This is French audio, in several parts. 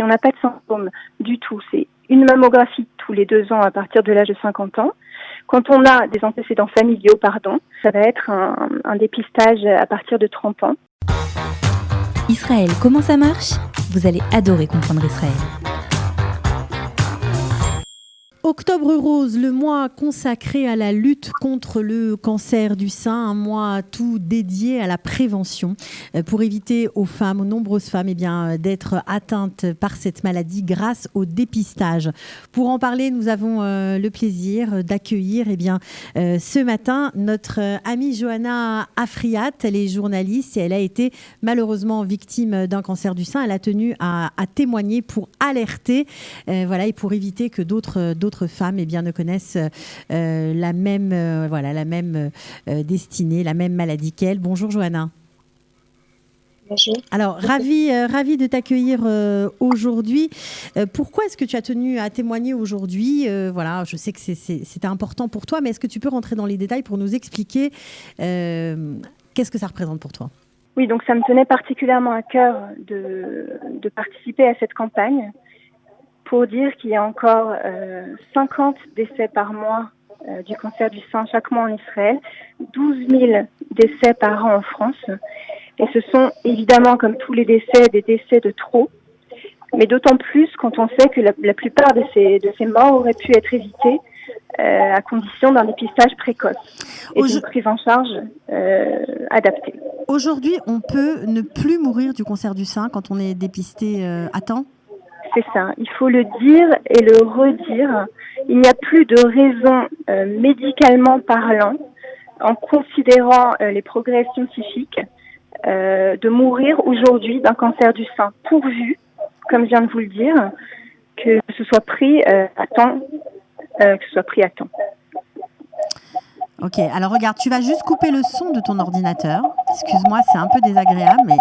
si on n'a pas de symptômes du tout, c'est une mammographie tous les 2 ans à partir de l'âge de 50 ans. Quand on a des antécédents familiaux, ça va être un dépistage à partir de 30 ans. Israël, comment ça marche ? Vous allez adorer comprendre Israël. Octobre rose, le mois consacré à la lutte contre le cancer du sein, un mois tout dédié à la prévention pour éviter aux femmes, aux nombreuses femmes, d'être atteintes par cette maladie grâce au dépistage. Pour en parler, nous avons le plaisir d'accueillir ce matin notre amie Johanna Afriat. Elle est journaliste et elle a été malheureusement victime d'un cancer du sein. Elle a tenu à témoigner pour alerter et pour éviter que d'autres femmes ne connaissent la même destinée, la même maladie qu'elle. Bonjour Johanna. Bonjour. Alors, ravie de t'accueillir aujourd'hui. Pourquoi est-ce que tu as tenu à témoigner aujourd'hui ? Je sais que c'était important pour toi, mais est-ce que tu peux rentrer dans les détails pour nous expliquer qu'est-ce que ça représente pour toi ? Oui, donc ça me tenait particulièrement à cœur de participer à cette campagne, pour dire qu'il y a encore 50 décès par mois du cancer du sein chaque mois en Israël, 12 000 décès par an en France. Et ce sont évidemment, comme tous les décès, des décès de trop, mais d'autant plus quand on sait que la plupart de ces morts auraient pu être évitées à condition d'un dépistage précoce et d'une prise en charge adaptée. Aujourd'hui, on peut ne plus mourir du cancer du sein quand on est dépisté à temps ? C'est ça, il faut le dire et le redire. Il n'y a plus de raison médicalement parlant, en considérant les progrès scientifiques, de mourir aujourd'hui d'un cancer du sein, pourvu, comme je viens de vous le dire, que ce soit pris à temps. Ok, alors regarde, tu vas juste couper le son de ton ordinateur. Excuse-moi, c'est un peu désagréable, mais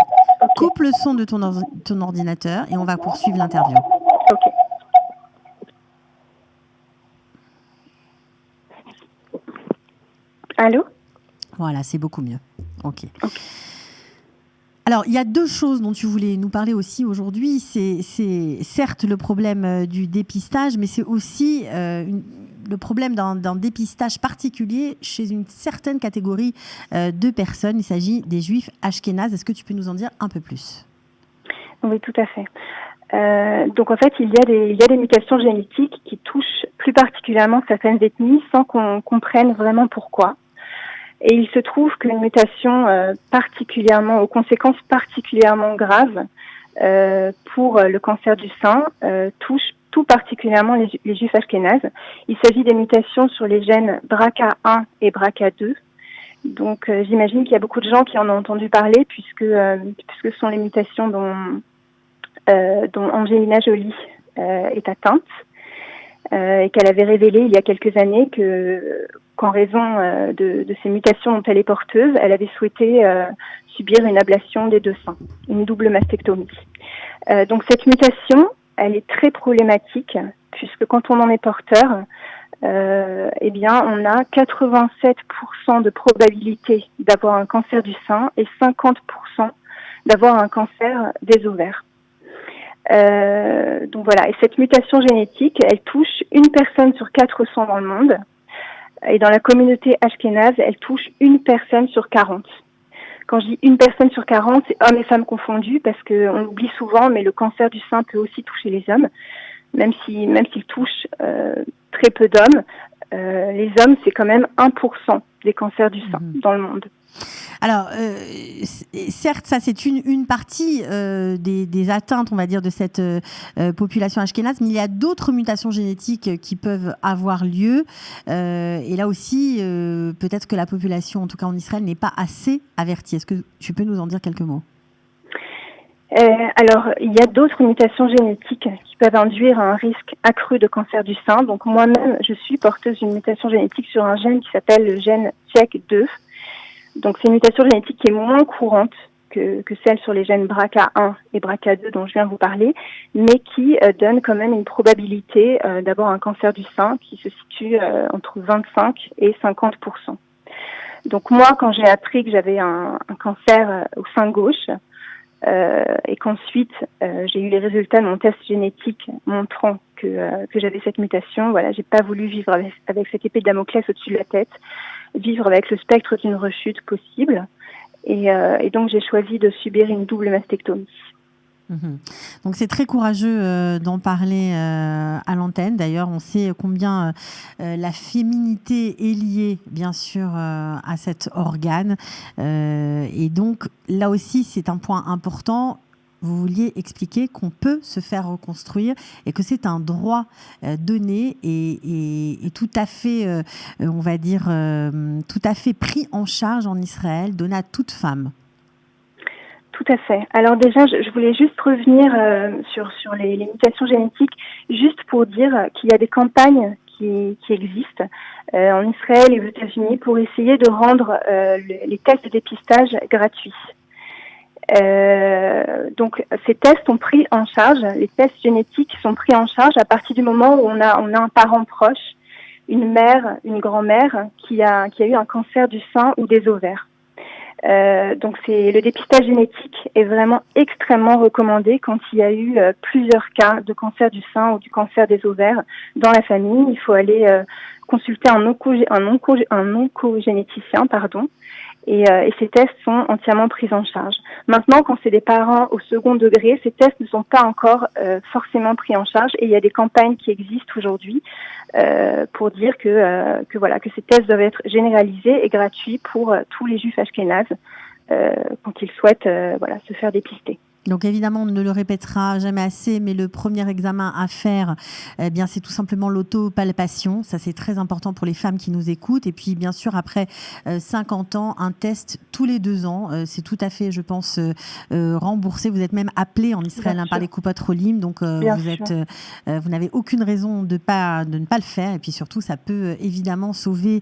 coupe le son de ton ordinateur et on va poursuivre l'interview. Ok. Allô ? Voilà, c'est beaucoup mieux. Ok. Alors, il y a 2 choses dont tu voulais nous parler aussi aujourd'hui. C'est certes le problème du dépistage, mais c'est aussi le problème d'un dépistage particulier chez une certaine catégorie de personnes. Il s'agit des juifs ashkénazes. Est-ce que tu peux nous en dire un peu plus ? Oui, tout à fait. Donc en fait, il y a des mutations génétiques qui touchent plus particulièrement certaines ethnies sans qu'on comprenne vraiment pourquoi. Et il se trouve qu'une mutation aux conséquences particulièrement graves pour le cancer du sein touche tout particulièrement les juifs ashkénazes. Il s'agit des mutations sur les gènes BRCA1 et BRCA2. Donc j'imagine qu'il y a beaucoup de gens qui en ont entendu parler puisque ce sont les mutations dont Angelina Jolie est atteinte et qu'elle avait révélé il y a quelques années qu'en raison de ces mutations dont elle est porteuse, elle avait souhaité subir une ablation des 2 seins, une double mastectomie. Donc cette mutation, elle est très problématique puisque quand on en est porteur, on a 87% de probabilité d'avoir un cancer du sein et 50% d'avoir un cancer des ovaires. Donc voilà, et cette mutation génétique, elle touche une personne sur 400 dans le monde. Et dans la communauté ashkénaze, elle touche une personne sur 40. Quand je dis une personne sur 40, c'est hommes et femmes confondus, parce qu'on l'oublie souvent, mais le cancer du sein peut aussi toucher les hommes, même s'il touche très peu d'hommes. Les hommes, c'est quand même 1% des cancers du sein dans le monde. Alors, certes, ça c'est une partie des atteintes, on va dire, de cette population ashkénaze, mais il y a d'autres mutations génétiques qui peuvent avoir lieu. Et là aussi, peut-être que la population, en tout cas en Israël, n'est pas assez avertie. Est-ce que tu peux nous en dire quelques mots ? Alors, il y a d'autres mutations génétiques qui peuvent induire un risque accru de cancer du sein. Donc, moi-même, je suis porteuse d'une mutation génétique sur un gène qui s'appelle le gène TCK2. Donc, c'est une mutation génétique qui est moins courante que celle sur les gènes BRCA1 et BRCA2 dont je viens de vous parler, mais qui donne quand même une probabilité d'avoir un cancer du sein qui se situe entre 25 et 50%. Donc, moi, quand j'ai appris que j'avais un cancer au sein gauche, et qu'ensuite j'ai eu les résultats de mon test génétique montrant que j'avais cette mutation. Voilà, j'ai pas voulu vivre avec cette épée de Damoclès au-dessus de la tête, vivre avec le spectre d'une rechute possible, et donc j'ai choisi de subir une double mastectomie. Donc c'est très courageux d'en parler à l'antenne. D'ailleurs, on sait combien la féminité est liée, bien sûr, à cet organe. Et donc, là aussi, c'est un point important. Vous vouliez expliquer qu'on peut se faire reconstruire et que c'est un droit donné et tout à fait, on va dire, tout à fait pris en charge en Israël, donné à toute femme. Tout à fait. Alors déjà, je voulais juste revenir sur les mutations génétiques, juste pour dire qu'il y a des campagnes qui existent en Israël et aux États-Unis pour essayer de rendre les tests de dépistage gratuits. Donc ces tests sont pris en charge, les tests génétiques sont pris en charge à partir du moment où on a un parent proche, une mère, une grand-mère qui a eu un cancer du sein ou des ovaires. Donc le dépistage génétique est vraiment extrêmement recommandé quand il y a eu plusieurs cas de cancer du sein ou du cancer des ovaires dans la famille. Il faut aller consulter un oncogénéticien, et ces tests sont entièrement pris en charge. Maintenant, quand c'est des parents au second degré, ces tests ne sont pas encore forcément pris en charge, et il y a des campagnes qui existent aujourd'hui pour dire que ces tests doivent être généralisés et gratuits pour tous les juifs ashkénazes quand ils souhaitent se faire dépister. Donc évidemment, on ne le répétera jamais assez, mais le premier examen à faire, c'est tout simplement l'autopalpation. Ça, c'est très important pour les femmes qui nous écoutent. Et puis, bien sûr, après 50 ans, un test tous les 2 ans. C'est tout à fait, je pense, remboursé. Vous êtes même appelé en Israël par les Coupot Cholim. Donc, vous n'avez aucune raison de ne pas le faire. Et puis surtout, ça peut évidemment sauver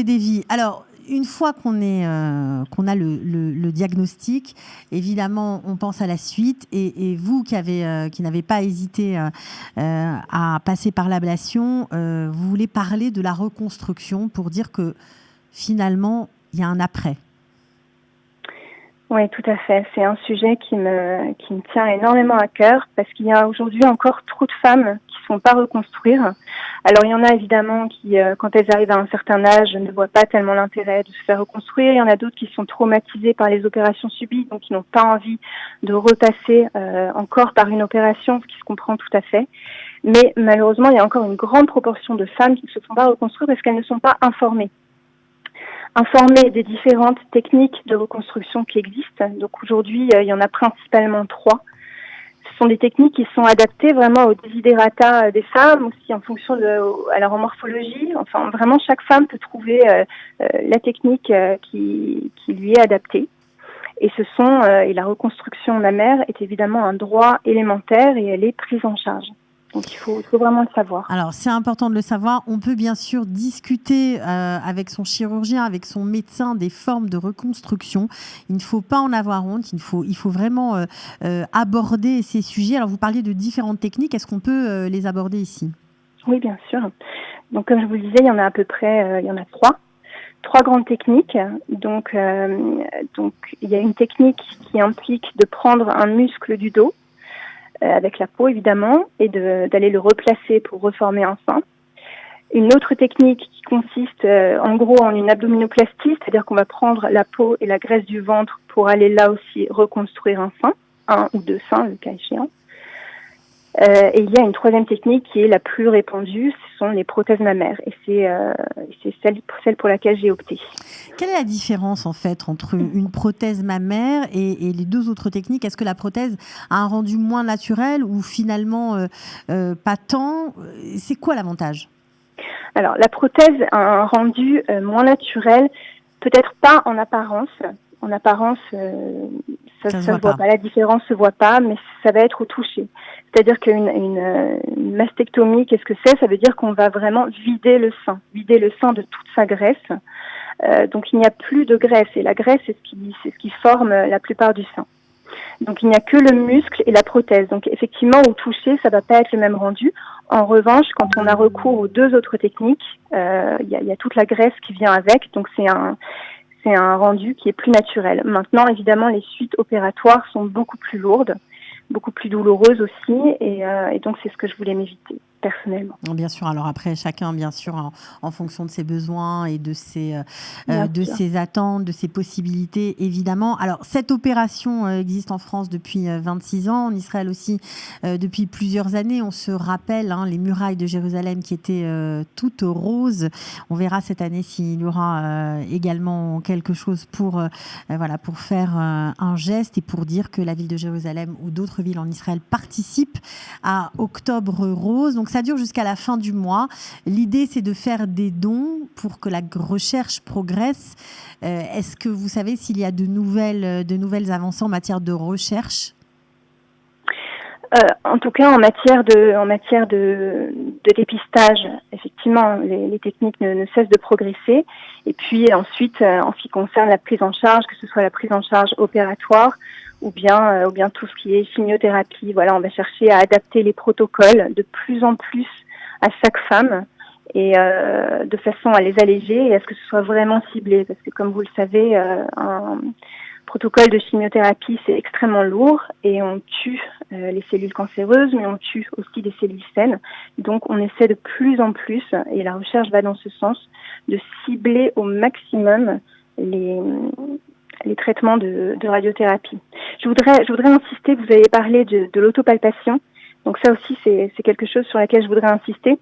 des vies. Alors, une fois qu'on a le diagnostic, évidemment, on pense à la suite. Et vous qui n'avez pas hésité à passer par l'ablation, vous voulez parler de la reconstruction pour dire que finalement, il y a un après. Oui, tout à fait. C'est un sujet qui me tient énormément à cœur parce qu'il y a aujourd'hui encore trop de femmes qui ne sont pas reconstruire. Alors, il y en a évidemment qui, quand elles arrivent à un certain âge, ne voient pas tellement l'intérêt de se faire reconstruire. Il y en a d'autres qui sont traumatisées par les opérations subies, donc qui n'ont pas envie de repasser encore par une opération, ce qui se comprend tout à fait. Mais malheureusement, il y a encore une grande proportion de femmes qui ne se font pas reconstruire parce qu'elles ne sont pas informées des différentes techniques de reconstruction qui existent. Donc aujourd'hui, il y en a principalement 3. Ce sont des techniques qui sont adaptées vraiment aux desiderata des femmes, aussi en fonction à leur morphologie. Enfin, vraiment, chaque femme peut trouver la technique qui lui est adaptée. Et et la reconstruction mammaire est évidemment un droit élémentaire et elle est prise en charge. Donc, il faut vraiment le savoir. Alors, c'est important de le savoir. On peut bien sûr discuter avec son chirurgien, avec son médecin, des formes de reconstruction. Il ne faut pas en avoir honte. Il faut vraiment aborder ces sujets. Alors, vous parliez de différentes techniques. Est-ce qu'on peut les aborder ici ? Oui, bien sûr. Donc, comme je vous le disais, il y en a à peu près 3 grandes techniques. Donc, il y a une technique qui implique de prendre un muscle du dos, avec la peau évidemment, et d'aller le replacer pour reformer un sein. Une autre technique qui consiste en gros en une abdominoplastie, c'est-à-dire qu'on va prendre la peau et la graisse du ventre pour aller là aussi reconstruire un sein, 1 ou 2 seins le cas échéant. Et il y a une troisième technique qui est la plus répandue, ce sont les prothèses mammaires. Et c'est celle pour laquelle j'ai opté. Quelle est la différence en fait entre une prothèse mammaire et les 2 autres techniques ? Est-ce que la prothèse a un rendu moins naturel ou finalement pas tant ? C'est quoi l'avantage ? Alors la prothèse a un rendu moins naturel, peut-être pas en apparence. En apparence, ça se voit pas. La différence se voit pas, mais ça va être au toucher. C'est-à-dire qu'une mastectomie, qu'est-ce que c'est ? Ça veut dire qu'on va vraiment vider le sein de toute sa graisse. Donc il n'y a plus de graisse, et la graisse c'est ce qui forme la plupart du sein. Donc il n'y a que le muscle et la prothèse. Donc effectivement au toucher ça va pas être le même rendu. En revanche, quand on a recours aux 2 autres techniques, il y a toute la graisse qui vient avec. Donc c'est c'est un rendu qui est plus naturel. Maintenant, évidemment, les suites opératoires sont beaucoup plus lourdes, beaucoup plus douloureuses aussi, et donc c'est ce que je voulais m'éviter personnellement. Bien sûr, alors après, chacun, bien sûr, en fonction de ses besoins et de ses attentes, de ses possibilités, évidemment. Alors, cette opération existe en France depuis 26 ans, en Israël aussi depuis plusieurs années. On se rappelle les murailles de Jérusalem qui étaient toutes roses. On verra cette année s'il y aura également quelque chose pour faire un geste et pour dire que la ville de Jérusalem ou d'autres villes en Israël participent à Octobre Rose. Donc, ça dure jusqu'à la fin du mois. L'idée, c'est de faire des dons pour que la recherche progresse. Est-ce que vous savez s'il y a de nouvelles avancées en matière de recherche ? En tout cas, en matière de dépistage, effectivement, les techniques ne cessent de progresser. Et puis ensuite, en ce qui concerne la prise en charge, que ce soit la prise en charge opératoire ou bien tout ce qui est chimiothérapie, voilà, on va chercher à adapter les protocoles de plus en plus à chaque femme et de façon à les alléger et à ce que ce soit vraiment ciblé. Parce que comme vous le savez, un protocole de chimiothérapie, c'est extrêmement lourd et on tue les cellules cancéreuses, mais on tue aussi des cellules saines. Donc, on essaie de plus en plus, et la recherche va dans ce sens, de cibler au maximum les traitements de radiothérapie. Je voudrais insister, vous avez parlé de l'autopalpation. Donc, ça aussi, c'est quelque chose sur laquelle je voudrais insister.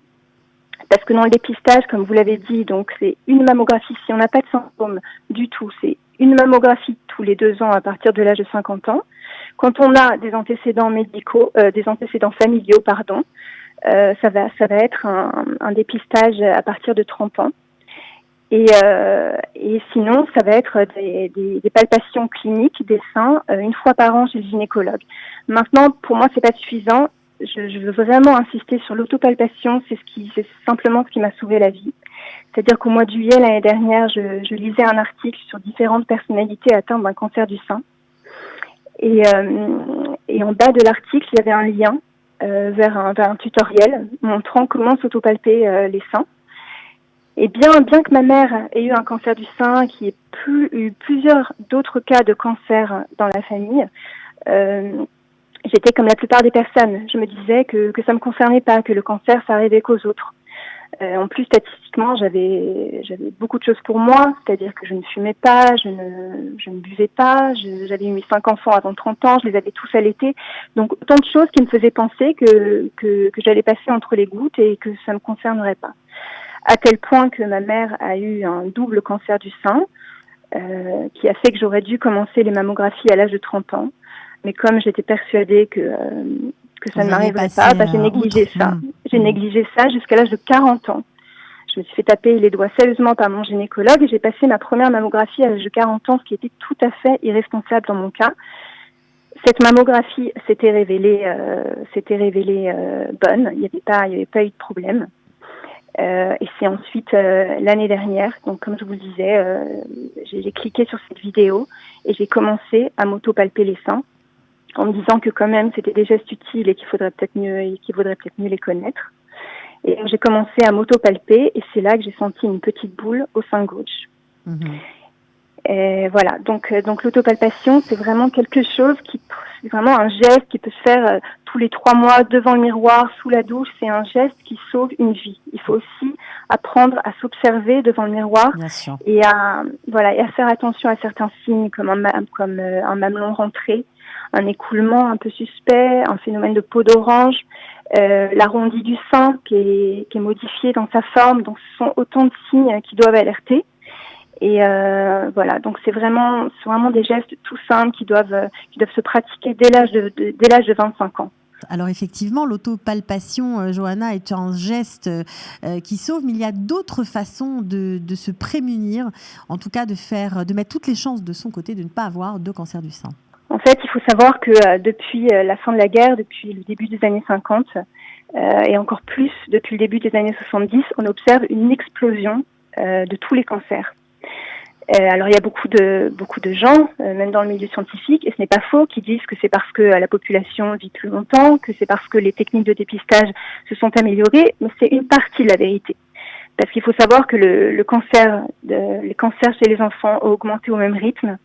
Parce que dans le dépistage, comme vous l'avez dit, donc c'est une mammographie. Si on n'a pas de symptômes du tout, c'est une mammographie tous les 2 ans à partir de l'âge de 50 ans. Quand on a des antécédents familiaux, ça va être un dépistage à partir de 30 ans. Et sinon, ça va être des palpations cliniques des seins une fois par an chez le gynécologue. Maintenant, pour moi, c'est pas suffisant. Je veux vraiment insister sur l'autopalpation. C'est simplement ce qui m'a sauvé la vie. C'est-à-dire qu'au mois de juillet l'année dernière, je lisais un article sur différentes personnalités atteintes d'un cancer du sein. Et en bas de l'article, il y avait un lien vers un tutoriel montrant comment s'autopalper les seins. Et bien que ma mère ait eu un cancer du sein, qui ait eu plusieurs d'autres cas de cancer dans la famille, j'étais comme la plupart des personnes. Je me disais que ça me concernait pas, que le cancer, ça arrivait qu'aux autres. En plus, statistiquement, j'avais beaucoup de choses pour moi, c'est-à-dire que je ne fumais pas, je ne buvais pas, j'avais eu mes 5 enfants avant 30 ans, je les avais tous allaités. Donc, autant de choses qui me faisaient penser que j'allais passer entre les gouttes et que ça ne me concernerait pas. À tel point que ma mère a eu un double cancer du sein, qui a fait que j'aurais dû commencer les mammographies à l'âge de 30 ans. Mais comme j'étais persuadée que ça ne m'arriverait pas, j'ai négligé ça. J'ai négligé ça jusqu'à l'âge de 40 ans. Je me suis fait taper les doigts sérieusement par mon gynécologue et j'ai passé ma première mammographie à l'âge de 40 ans, ce qui était tout à fait irresponsable dans mon cas. Cette mammographie s'était révélée bonne. Il n'y avait pas eu de problème. Et c'est ensuite l'année dernière, donc comme je vous le disais, j'ai cliqué sur cette vidéo et j'ai commencé à m'auto-palper les seins en me disant que quand même c'était des gestes utiles et qu'il vaudrait peut-être mieux les connaître. Et donc j'ai commencé à m'auto-palper et c'est là que j'ai senti une petite boule au sein gauche. Mmh. Et voilà, donc l'autopalpation, c'est vraiment quelque chose c'est vraiment un geste qui peut se faire tous les 3 mois devant le miroir, sous la douche. C'est un geste qui sauve une vie. Il faut aussi apprendre à s'observer devant le miroir et à faire attention à certains signes comme un mamelon rentré, un écoulement un peu suspect, un phénomène de peau d'orange, l'arrondi du sein qui est modifié dans sa forme. Donc ce sont autant de signes qui doivent alerter. Et voilà, donc c'est vraiment des gestes tout simples qui doivent se pratiquer dès l'âge de 25 ans. Alors effectivement, l'autopalpation, Johanna, est un geste qui sauve, mais il y a d'autres façons de se prémunir, en tout cas de mettre toutes les chances de son côté de ne pas avoir de cancer du sein. En fait, il faut savoir que depuis la fin de la guerre, depuis le début des années 50, et encore plus depuis le début des années 70, on observe une explosion de tous les cancers. Alors il y a beaucoup de gens, même dans le milieu scientifique, et ce n'est pas faux, qui disent que c'est parce que la population vit plus longtemps, que c'est parce que les techniques de dépistage se sont améliorées, mais c'est une partie de la vérité. Parce qu'il faut savoir que les cancers chez les enfants ont augmenté au même rythme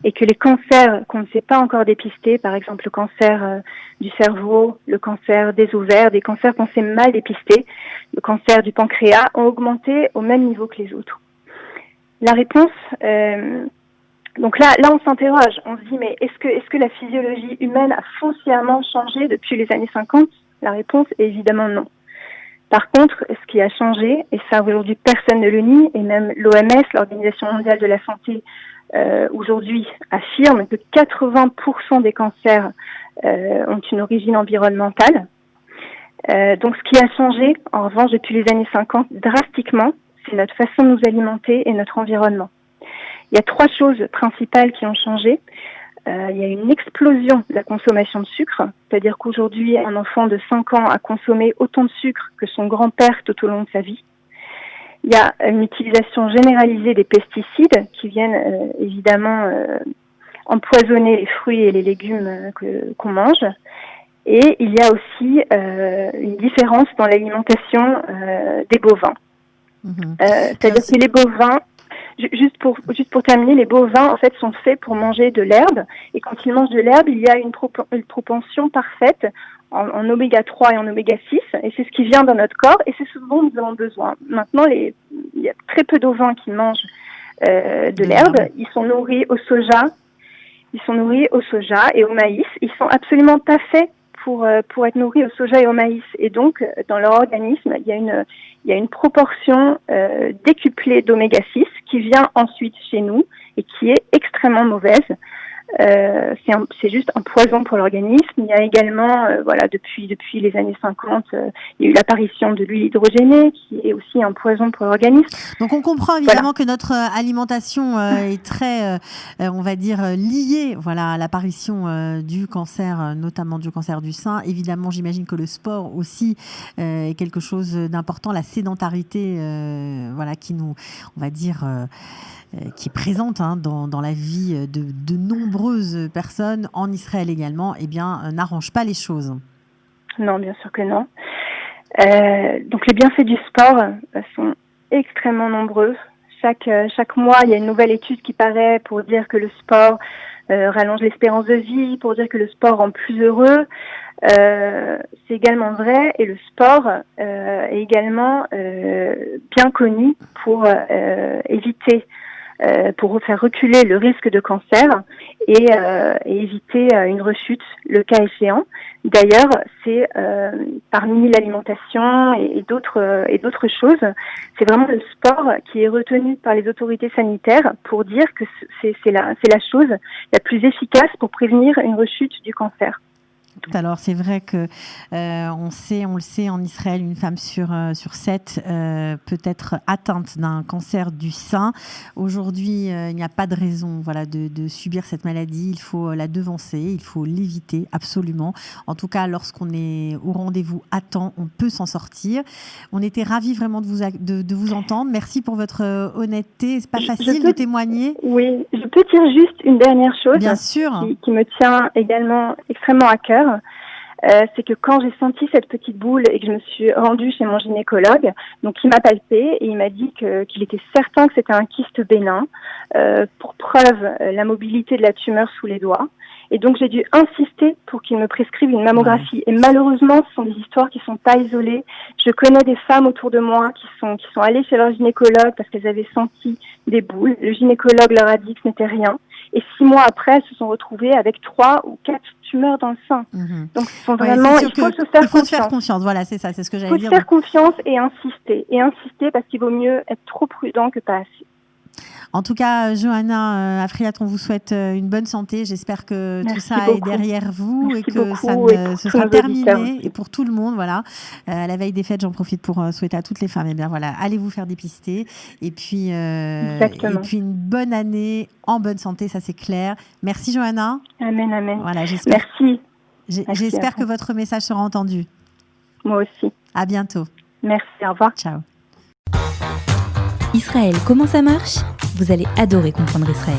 et que les cancers qu'on ne sait pas encore dépister, par exemple le cancer du cerveau, le cancer des ovaires, des cancers qu'on sait mal dépister, le cancer du pancréas, ont augmenté au même niveau que les autres. La réponse, donc là on s'interroge, on se dit mais est-ce que la physiologie humaine a foncièrement changé depuis les années 50 ? La réponse est évidemment non. Par contre, ce qui a changé, et ça aujourd'hui personne ne le nie, et même l'OMS, l'Organisation mondiale de la santé, aujourd'hui affirme que 80% des cancers ont une origine environnementale. Donc ce qui a changé, en revanche, depuis les années 50, drastiquement, c'est notre façon de nous alimenter et notre environnement. Il y a 3 choses principales qui ont changé. Il y a une explosion de la consommation de sucre, c'est-à-dire qu'aujourd'hui, un enfant de 5 ans a consommé autant de sucre que son grand-père tout au long de sa vie. Il y a une utilisation généralisée des pesticides qui viennent évidemment empoisonner les fruits et les légumes qu'on mange. Et il y a aussi une différence dans l'alimentation des bovins. C'est-à-dire que les bovins, juste pour terminer, les bovins en fait sont faits pour manger de l'herbe, et quand ils mangent de l'herbe, il y a une propension parfaite en oméga 3 et en oméga 6, et c'est ce qui vient dans notre corps, et c'est ce dont nous avons besoin. Maintenant, il y a très peu d'ovins qui mangent de l'herbe. Ils sont nourris au soja, et au maïs. Ils sont absolument pas faits pour être nourris au soja et au maïs, et donc dans leur organisme, il y a une proportion décuplée d'oméga 6 qui vient ensuite chez nous et qui est extrêmement mauvaise. C'est juste un poison pour l'organisme. Il y a également, depuis les années 50, il y a eu l'apparition de l'huile hydrogénée qui est aussi un poison pour l'organisme. Donc on comprend évidemment que notre alimentation est très, on va dire, liée à l'apparition du cancer, notamment du cancer du sein. Évidemment, j'imagine que le sport aussi est quelque chose d'important, la sédentarité qui nous, on va dire, qui est présente dans la vie de nombreuses personnes, en Israël également, n'arrange pas les choses. Non, bien sûr que non. Donc les bienfaits du sport sont extrêmement nombreux. Chaque mois, il y a une nouvelle étude qui paraît pour dire que le sport rallonge l'espérance de vie, pour dire que le sport rend plus heureux. C'est également vrai, et le sport est également bien connu pour éviter pour faire reculer le risque de cancer et éviter une rechute le cas échéant. D'ailleurs, c'est parmi l'alimentation et d'autres choses, c'est vraiment le sport qui est retenu par les autorités sanitaires pour dire que c'est la chose la plus efficace pour prévenir une rechute du cancer. Alors c'est vrai que on le sait en Israël, une femme sur 7 peut être atteinte d'un cancer du sein. Aujourd'hui, il n'y a pas de raison de subir cette maladie. Il faut la devancer, il faut l'éviter absolument. En tout cas, lorsqu'on est au rendez-vous à temps, on peut s'en sortir. On était ravis vraiment de vous entendre. Merci pour votre honnêteté. C'est pas facile de témoigner. Oui, je peux dire juste une dernière chose. Bien sûr. Qui me tient également extrêmement à cœur. C'est que quand j'ai senti cette petite boule et que je me suis rendue chez mon gynécologue, donc il m'a palpé et il m'a dit qu'il était certain que c'était un kyste bénin, pour preuve la mobilité de la tumeur sous les doigts. Et donc j'ai dû insister pour qu'il me prescrive une mammographie. Et malheureusement, ce sont des histoires qui sont pas isolées. Je connais des femmes autour de moi qui sont allées chez leur gynécologue parce qu'elles avaient senti des boules. Le gynécologue leur a dit que ce n'était rien. Et 6 mois après, elles se sont retrouvées avec 3 ou 4 tumeurs dans le sein. Donc, ce sont vraiment, il faut se faire confiance. Voilà, c'est ça, c'est ce que j'allais dire. Il faut se faire confiance et insister parce qu'il vaut mieux être trop prudent que pas assez. En tout cas, Johanna Afrilat, on vous souhaite une bonne santé. J'espère que tout ça est derrière vous. Merci et que beaucoup, ce sera terminé. Et pour tout le monde, à la veille des fêtes, j'en profite pour souhaiter à toutes les femmes, allez vous faire dépister. Et puis une bonne année en bonne santé, ça c'est clair. Merci Johanna. Amen. Merci. J'espère que votre message sera entendu. Moi aussi. À bientôt. Merci, au revoir. Ciao. Israël, comment ça marche ? Vous allez adorer comprendre Israël.